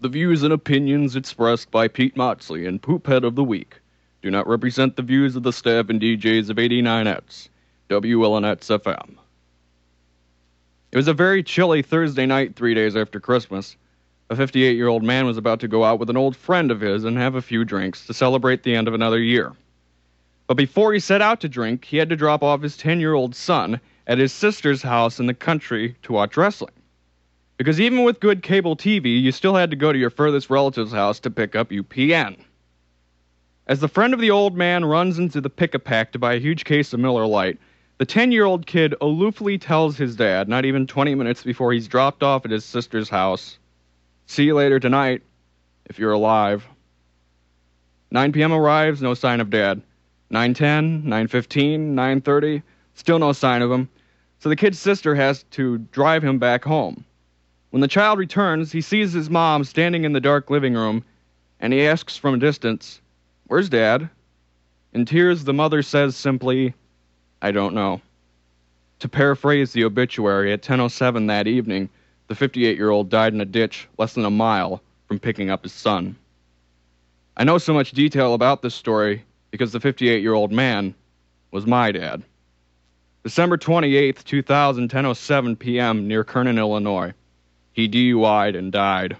The views and opinions expressed by Pete Moxley and Poophead of the Week do not represent the views of the staff and DJs of 89X, WLNX FM. It was a very chilly Thursday night 3 days after Christmas. A 58-year-old man was about to go out with an old friend of his and have a few drinks to celebrate the end of another year. But before he set out to drink, he had to drop off his 10-year-old son at his sister's house in the country to watch wrestling. Because even with good cable TV, you still had to go to your furthest relative's house to pick up UPN. As the friend of the old man runs into the pick-a-pack to buy a huge case of Miller Lite, the 10-year-old kid aloofly tells his dad, not even 20 minutes before he's dropped off at his sister's house, "See you later tonight, if you're alive." 9 p.m. arrives, no sign of Dad. 9:10, 9:15, 9:30, still no sign of him, so the kid's sister has to drive him back home. When the child returns, he sees his mom standing in the dark living room, and he asks from a distance, "Where's Dad?" In tears, the mother says simply, "I don't know." To paraphrase the obituary, at 10:07 that evening, the 58-year-old died in a ditch less than a mile from picking up his son. I know so much detail about this story because the 58-year-old man was my dad. December 28th, 2000, 10:07 p.m. near Kernan, Illinois. He DUI'd and died.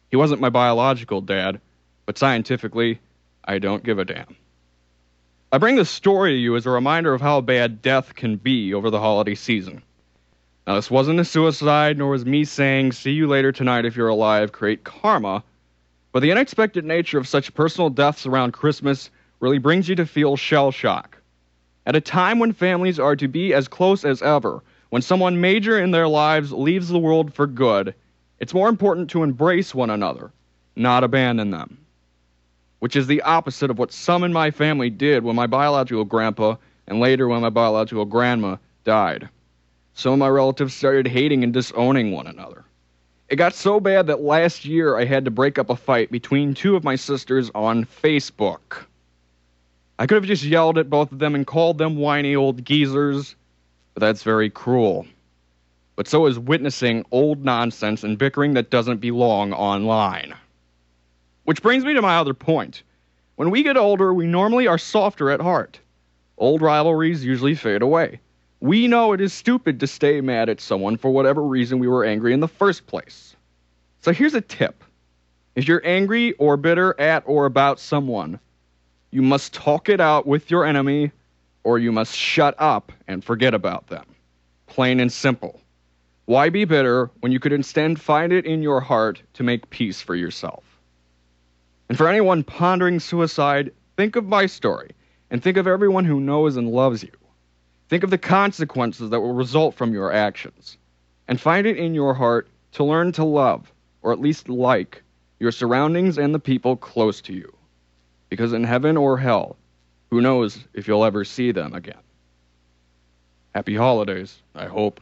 He wasn't my biological dad, but scientifically, I don't give a damn. I bring this story to you as a reminder of how bad death can be over the holiday season. Now, this wasn't a suicide, nor was me saying, "See you later tonight if you're alive, create karma," but the unexpected nature of such personal deaths around Christmas really brings you to feel shell shock. At a time when families are to be as close as ever, when someone major in their lives leaves the world for good, it's more important to embrace one another, not abandon them. Which is the opposite of what some in my family did when my biological grandpa, and later when my biological grandma, died. Some of my relatives started hating and disowning one another. It got so bad that last year I had to break up a fight between two of my sisters on Facebook. I could have just yelled at both of them and called them whiny old geezers, but that's very cruel. But so is witnessing old nonsense and bickering that doesn't belong online. Which brings me to my other point. When we get older, we normally are softer at heart. Old rivalries usually fade away. We know it is stupid to stay mad at someone for whatever reason we were angry in the first place. So here's a tip. If you're angry or bitter at or about someone, you must talk it out with your enemy, or you must shut up and forget about them. Plain and simple. Why be bitter when you could instead find it in your heart to make peace for yourself? And for anyone pondering suicide, think of my story, and think of everyone who knows and loves you. Think of the consequences that will result from your actions, and find it in your heart to learn to love, or at least like, your surroundings and the people close to you. Because in heaven or hell, who knows if you'll ever see them again. Happy holidays, I hope.